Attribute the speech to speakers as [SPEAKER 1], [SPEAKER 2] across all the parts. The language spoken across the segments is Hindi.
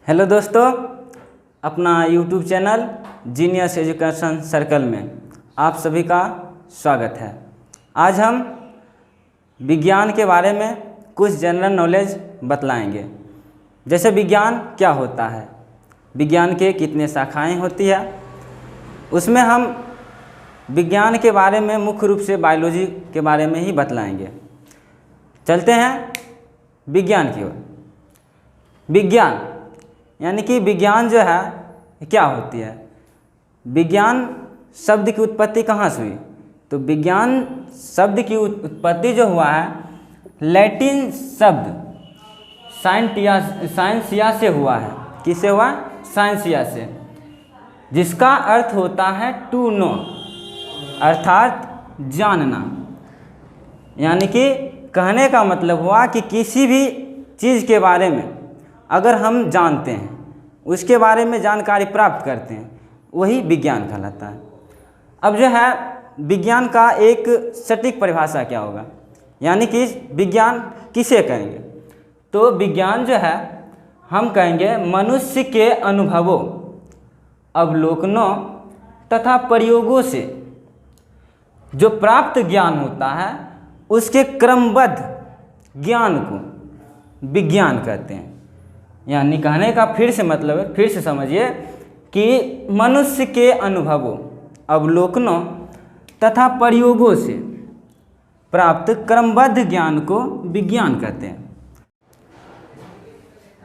[SPEAKER 1] हेलो दोस्तों, अपना YouTube channel genius education circle में आप सभी का स्वागत है। आज हम विज्ञान के बारे में कुछ जनरल नॉलेज बतलाएंगे। जैसे विज्ञान क्या होता है, विज्ञान के कितने शाखाएं होती है, उसमें हम विज्ञान के बारे में मुख्य रूप से बायोलॉजी के बारे में ही बतलाएंगे। चलते हैं विज्ञान की ओर। विज्ञान यानी कि विज्ञान जो है क्या होती है। विज्ञान शब्द की उत्पत्ति कहाँ से हुई? तो विज्ञान शब्द की उत्पत्ति जो हुआ है लैटिन शब्द साइंसिया से हुआ है। किससे हुआ? साइंसिया से, जिसका अर्थ होता है टू नो, अर्थात जानना। यानी कि कहने का मतलब हुआ कि किसी भी चीज़ के बारे में अगर हम जानते हैं, उसके बारे में जानकारी प्राप्त करते हैं, वही विज्ञान कहलाता है। अब जो है विज्ञान का एक सटीक परिभाषा क्या होगा, यानी कि विज्ञान किसे कहेंगे? तो विज्ञान जो है हम कहेंगे मनुष्य के अनुभवों, अवलोकनों तथा प्रयोगों से जो प्राप्त ज्ञान होता है उसके क्रमबद्ध ज्ञान को विज्ञान कहते हैं। यानी कहने का फिर से मतलब है, फिर से समझिए कि मनुष्य के अनुभवों, अवलोकनों तथा प्रयोगों से प्राप्त क्रमबद्ध ज्ञान को विज्ञान कहते हैं।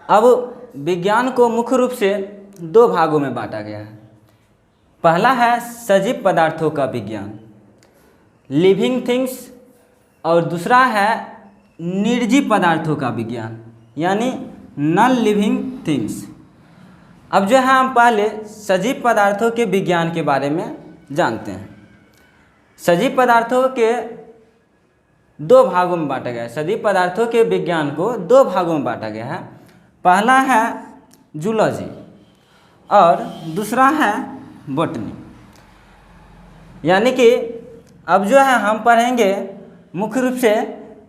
[SPEAKER 1] अब विज्ञान को मुख्य रूप से दो भागों में बांटा गया है। पहला है सजीव पदार्थों का विज्ञान, लिविंग थिंग्स, और दूसरा है निर्जीव पदार्थों का विज्ञान, यानी नॉन लिविंग थिंग्स। अब जो है हम पहले सजीव पदार्थों के विज्ञान के बारे में जानते हैं। सजीव पदार्थों के दो भागों में बांटा गया है। सजीव पदार्थों के विज्ञान को दो भागों में बांटा गया है। पहला है जूलॉजी और दूसरा है बॉटनी। यानी कि अब जो है हम पढ़ेंगे मुख्य रूप से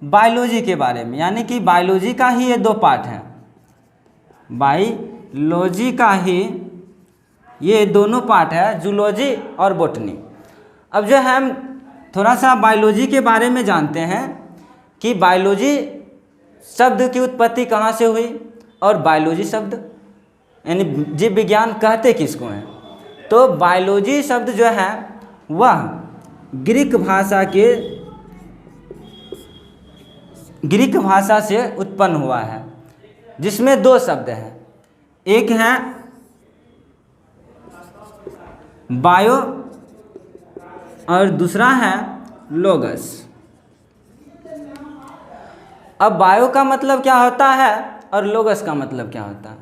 [SPEAKER 1] बायोलॉजी के बारे में, यानी कि बायोलॉजी का ही ये दो पार्ट हैं। बायोलॉजी का ही ये दोनों पार्ट है, जूलॉजी और बॉटनी। अब जो है हम थोड़ा सा बायोलॉजी के बारे में जानते हैं कि बायोलॉजी शब्द की उत्पत्ति कहाँ से हुई, और बायोलॉजी शब्द यानी जीव विज्ञान कहते किसको हैं। तो बायोलॉजी शब्द जो है वह ग्रीक भाषा से उत्पन्न हुआ है, जिसमें दो शब्द हैं। एक है बायो और दूसरा है लोगस। अब बायो का मतलब क्या होता है और लोगस का मतलब क्या होता है,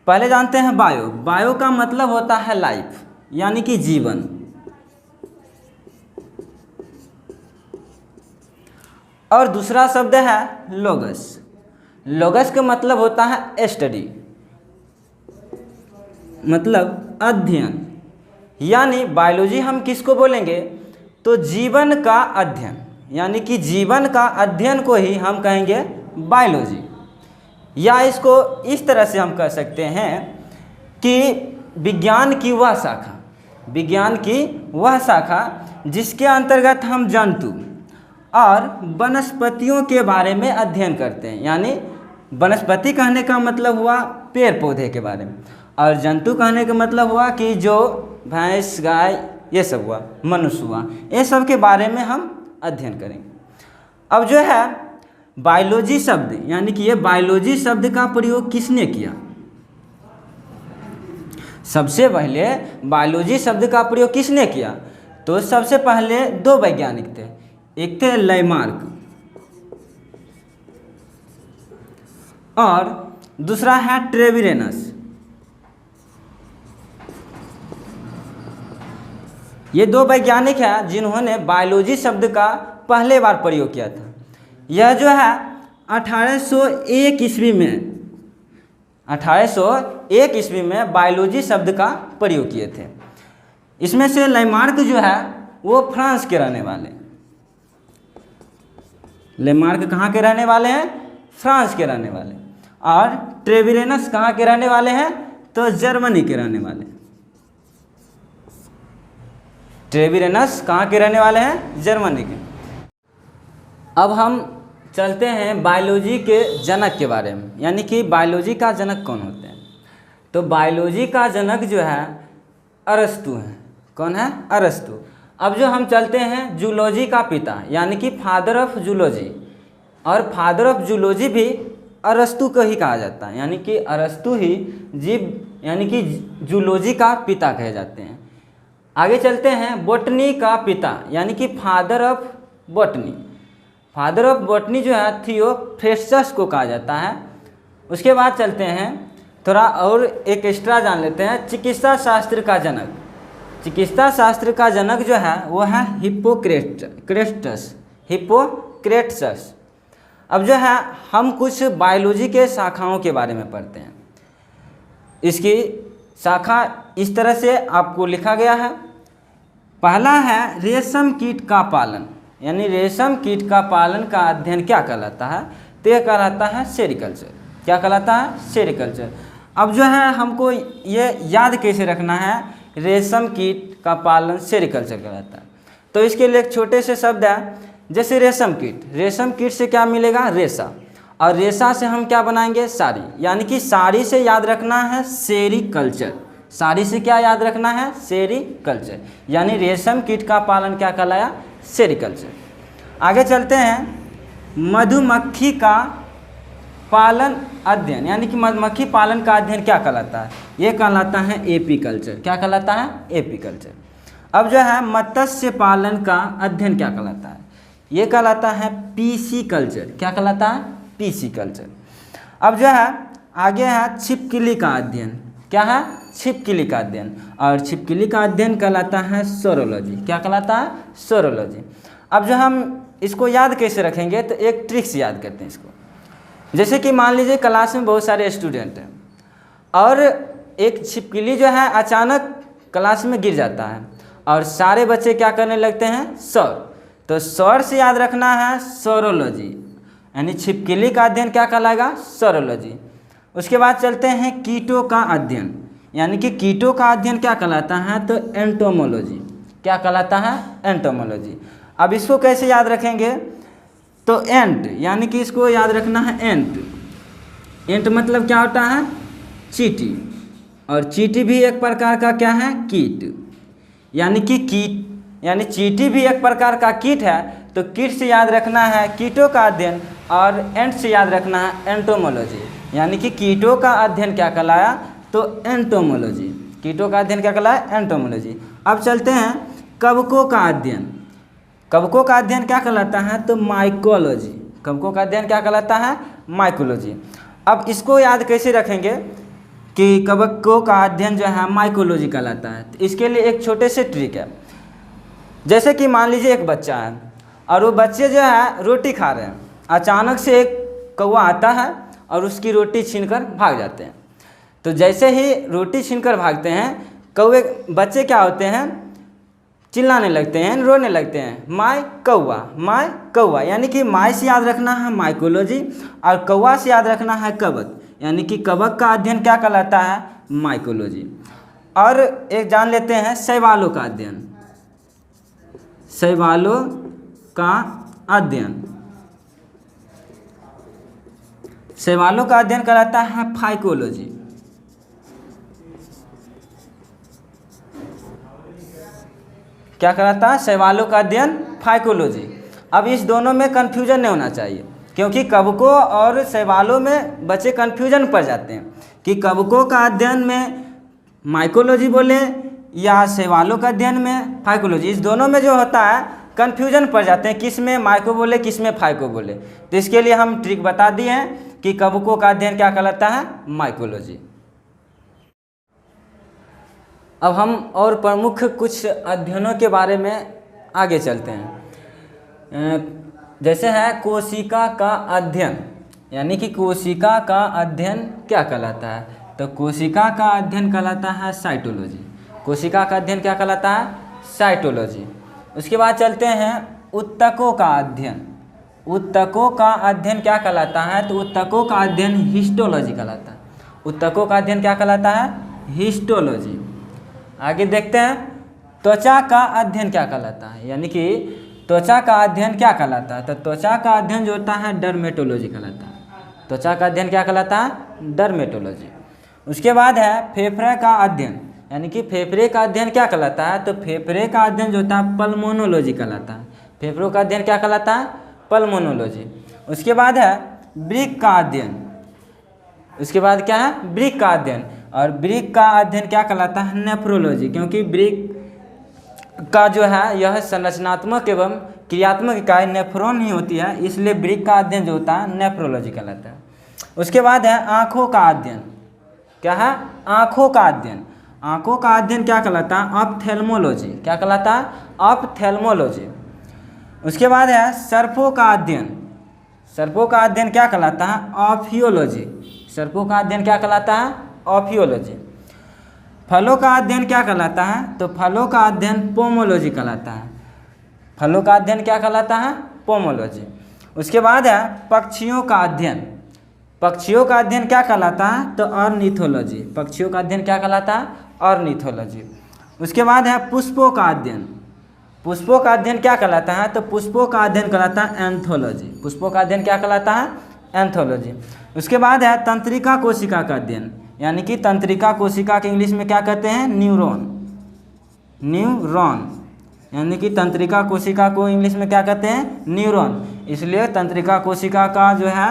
[SPEAKER 1] पहले जानते हैं बायो। बायो का मतलब होता है लाइफ, यानी कि जीवन। और दूसरा शब्द है लोगस। लोगस का मतलब होता है स्टडी, मतलब अध्ययन। यानी बायोलॉजी हम किसको बोलेंगे? तो जीवन का अध्ययन, यानी कि जीवन का अध्ययन को ही हम कहेंगे बायोलॉजी। या इसको इस तरह से हम कह सकते हैं कि विज्ञान की वह शाखा जिसके अंतर्गत हम जंतु और वनस्पतियों के बारे में अध्ययन करते हैं। यानी वनस्पति कहने का मतलब हुआ पेड़ पौधे के बारे में, और जंतु कहने का मतलब हुआ कि जो भैंस, गाय, ये सब हुआ, मनुष्य हुआ, ये सब के बारे में हम अध्ययन करेंगे। अब जो है बायोलॉजी शब्द, यानी कि ये बायोलॉजी शब्द का प्रयोग किसने किया? सबसे पहले बायोलॉजी शब्द का प्रयोग किसने किया? तो सबसे पहले दो वैज्ञानिक थे। एक थे लेमार्क और दूसरा है ट्रेविरेनस। ये दो वैज्ञानिक हैं जिन्होंने बायोलॉजी शब्द का पहले बार प्रयोग किया था। यह जो है 1801 ईस्वी में बायोलॉजी शब्द का प्रयोग किए थे। इसमें से लेमार्क जो है वो फ्रांस के रहने वाले। लेमार्क कहाँ के रहने वाले हैं? फ्रांस के रहने वाले। और ट्रेविरेनस कहाँ के रहने वाले हैं? तो जर्मनी के रहने वाले। ट्रेविरेनस कहाँ के रहने वाले हैं? जर्मनी के। अब हम चलते हैं बायोलॉजी के जनक के बारे में, यानी कि बायोलॉजी का जनक कौन होते हैं। तो बायोलॉजी का जनक जो है अरस्तु है। कौन है? अरस्तु। अब जो हम चलते हैं जूलॉजी का पिता, यानी कि फादर ऑफ जूलॉजी, और फादर ऑफ जूलॉजी भी अरस्तु को ही कहा जाता है, यानी कि अरस्तु ही जीव यानी कि जूलॉजी का पिता कहे जाते हैं। आगे चलते हैं बॉटनी का पिता, यानी कि father of botany. Father of botany जो है थियोफ्रेस्टस को कहा जाता है। उसके बाद चलते हैं थोड़ा और एक एक्स्ट्रा जान लेते हैं, चिकित्सा शास्त्र का जनक। चिकित्सा शास्त्र का जनक जो है वो है हिप्पोक्रेटस। अब जो है हम कुछ बायोलॉजी के शाखाओं के बारे में पढ़ते हैं। इसकी शाखा इस तरह से आपको लिखा गया है। पहला है रेशम कीट का पालन, यानी रेशम कीट का पालन का अध्ययन क्या कहलाता है? तो यह कहलाता है सेरिकल्चर। क्या कहलाता है? सेरिकल्चर। अब जो है हमको ये याद कैसे रखना है, रेशम कीट का पालन सेरिकल्चर कहलाता है। तो इसके लिए एक छोटे से शब्द है, जैसे रेशम कीट। रेशम कीट से क्या मिलेगा? रेशा। और रेशा से हम क्या बनाएंगे? साड़ी। यानी कि साड़ी से याद रखना है सेरिकल्चर। साड़ी से क्या याद रखना है? सेरिकल्चर। यानी रेशम कीट का पालन क्या कहलाया? सेरिकल्चर। आगे चलते हैं मधुमक्खी का पालन अध्ययन, यानी कि मधुमक्खी पालन का अध्ययन क्या कहलाता है? ये कहलाता है एपीकल्चर। क्या कहलाता है? एपीकल्चर। अब जो है मत्स्य पालन का अध्ययन क्या कहलाता है? ये कहलाता है पीसीकल्चर। क्या कहलाता है? पीसीकल्चर। अब जो है आगे है छिपकली का अध्ययन। क्या है? छिपकली का अध्ययन। और छिपकली का अध्ययन कहलाता है सोरोलॉजी। क्या कहलाता है? सोरोलॉजी। अब जो हम इसको याद कैसे रखेंगे, तो एक ट्रिक से याद करते हैं इसको। जैसे कि मान लीजिए क्लास में बहुत सारे स्टूडेंट हैं और एक छिपकली जो है अचानक क्लास में गिर जाता है और सारे बच्चे क्या करने लगते हैं? सौर। तो सौर से याद रखना है सोरोलॉजी, यानी छिपकली का अध्ययन क्या कहलाएगा? सोरोलॉजी। उसके बाद चलते हैं कीटों का अध्ययन, यानी कि कीटों का अध्ययन क्या कहलाता है? तो एंटोमोलॉजी। क्या कहलाता है? एंटोमोलॉजी। अब इसको कैसे याद रखेंगे? तो एंट, यानी कि इसको याद रखना है एंट। एंट मतलब क्या होता है? चींटी। और चींटी भी एक प्रकार का क्या है? कीट। यानी कि कीट यानी चींटी भी एक प्रकार का कीट है। तो कीट से याद रखना है कीटों का अध्ययन और एंट से याद रखना है एंटोमोलॉजी। यानी कि कीटों का अध्ययन क्या कहलाया? तो एंटोमोलॉजी। कीटों का अध्ययन क्या कहलाया? एंटोमोलॉजी। अब चलते हैं कवकों का अध्ययन। कवकों का अध्ययन क्या कहलाता है? तो माइकोलॉजी। कवकों का अध्ययन क्या कहलाता है? माइकोलॉजी। अब इसको याद कैसे रखेंगे कि कवकों का अध्ययन जो है माइकोलॉजी कहलाता है? तो इसके लिए एक छोटे से ट्रिक है। जैसे कि मान लीजिए एक बच्चा है और वो बच्चे जो है रोटी खा रहे हैं, अचानक से एक कौवा आता है और उसकी रोटी छीनकर भाग जाते हैं। तो जैसे ही रोटी छीनकर भागते हैं, बच्चे क्या होते हैं? चिल्लाने लगते हैं, रोने लगते हैं, माय कौवा, माय कौवा। यानी कि माय से याद रखना है माइकोलॉजी और कौवा से याद रखना है कवक, यानी कि कवक का अध्ययन क्या कहलाता है? माइकोलॉजी। और एक जान लेते हैं शैवालों का अध्ययन। शैवालों का अध्ययन, शैवालों का अध्ययन कहलाता है फाइकोलॉजी। क्या कहलाता है? शैवालों का अध्ययन फाइकोलॉजी। अब इस दोनों में कन्फ्यूजन नहीं होना चाहिए, क्योंकि कवकों और शैवालों में बच्चे कन्फ्यूजन पड़ जाते हैं कि कवकों का अध्ययन में माइकोलॉजी बोले या शैवालों का अध्ययन में फाइकोलॉजी। इस दोनों में जो होता है कन्फ्यूजन पड़ जाते हैं, किस में माइको बोले किस में फाइको बोले। तो इसके लिए हम ट्रिक बता दिए हैं कि कवकों का अध्ययन क्या कहलाता है? माइकोलॉजी। अब हम और प्रमुख कुछ अध्ययनों के बारे में आगे चलते हैं। जैसे है कोशिका का अध्ययन, यानी कि कोशिका का अध्ययन क्या कहलाता है? तो कोशिका का अध्ययन कहलाता है साइटोलॉजी। कोशिका का अध्ययन क्या कहलाता है? साइटोलॉजी। उसके बाद चलते हैं ऊतकों का अध्ययन। ऊतकों का अध्ययन क्या कहलाता है? तो ऊतकों का अध्ययन हिस्टोलॉजी कहलाता है। ऊतकों का अध्ययन क्या कहलाता है? हिस्टोलॉजी। आगे देखते हैं, त्वचा का अध्ययन क्या कहलाता है? यानी कि त्वचा का अध्ययन क्या कहलाता है? तो त्वचा का अध्ययन जो होता है डर्मेटोलॉजी कहलाता है। त्वचा का अध्ययन क्या कहलाता है? डर्मेटोलॉजी। उसके बाद है फेफड़े का अध्ययन, यानी कि फेफड़े का अध्ययन क्या कहलाता है? तो फेफड़े का अध्ययन जो होता है पल्मोनोलॉजी कहलाता है। फेफड़ों का अध्ययन क्या कहलाता है? पल्मोनोलॉजी। उसके बाद है वृक्क का अध्ययन। उसके बाद क्या है? वृक्क का अध्ययन। और वृक्क का अध्ययन क्या कहलाता है? नेफ्रोलॉजी, क्योंकि वृक्क का जो है यह संरचनात्मक एवं क्रियात्मक इकाई नेफ्रॉन ही होती है, इसलिए वृक्क का अध्ययन जो होता है नेफ्रोलॉजी कहलाता है। उसके बाद है आँखों का अध्ययन। क्या है? आँखों का अध्ययन। आँखों का अध्ययन क्या कहलाता है? ऑप्थेल्मोलॉजी। क्या कहलाता है? ऑप्थेल्मोलॉजी। उसके बाद है सर्पों का अध्ययन। सर्पों का अध्ययन क्या कहलाता है? ऑफियोलॉजी। सर्पों का अध्ययन क्या कहलाता है? ऑफियोलॉजी। फलों का अध्ययन क्या कहलाता है? तो फलों का अध्ययन पोमोलॉजी कहलाता है। फलों का अध्ययन क्या कहलाता है? पोमोलॉजी। उसके बाद है पक्षियों का अध्ययन। पक्षियों का अध्ययन क्या कहलाता है? तो ऑर्निथोलॉजी। पक्षियों का अध्ययन क्या कहलाता है? ऑर्निथोलॉजी। उसके बाद है पुष्पों का अध्ययन। पुष्पों का अध्ययन क्या कहलाता है? तो पुष्पों का अध्ययन कहलाता है एंथोलॉजी। पुष्पों का अध्ययन क्या कहलाता है? एंथोलॉजी। उसके बाद है तंत्रिका कोशिका का अध्ययन, यानी कि तंत्रिका कोशिका के इंग्लिश में क्या कहते हैं? न्यूरॉन। न्यूरॉन, यानी कि तंत्रिका कोशिका को इंग्लिश में क्या कहते हैं? न्यूरॉन। इसलिए तंत्रिका कोशिका का जो है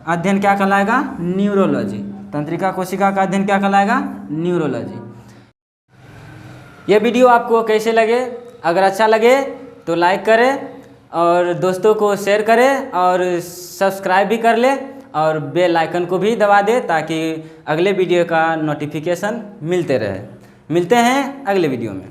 [SPEAKER 1] अध्ययन क्या कहलाएगा? न्यूरोलॉजी। तंत्रिका कोशिका का अध्ययन क्या कहलाएगा? न्यूरोलॉजी। ये वीडियो आपको कैसे लगे? अगर अच्छा लगे तो लाइक करें और दोस्तों को शेयर करें और सब्सक्राइब भी कर ले और बेल आइकन को भी दबा दे ताकि अगले वीडियो का नोटिफिकेशन मिलते रहे। मिलते हैं अगले वीडियो में।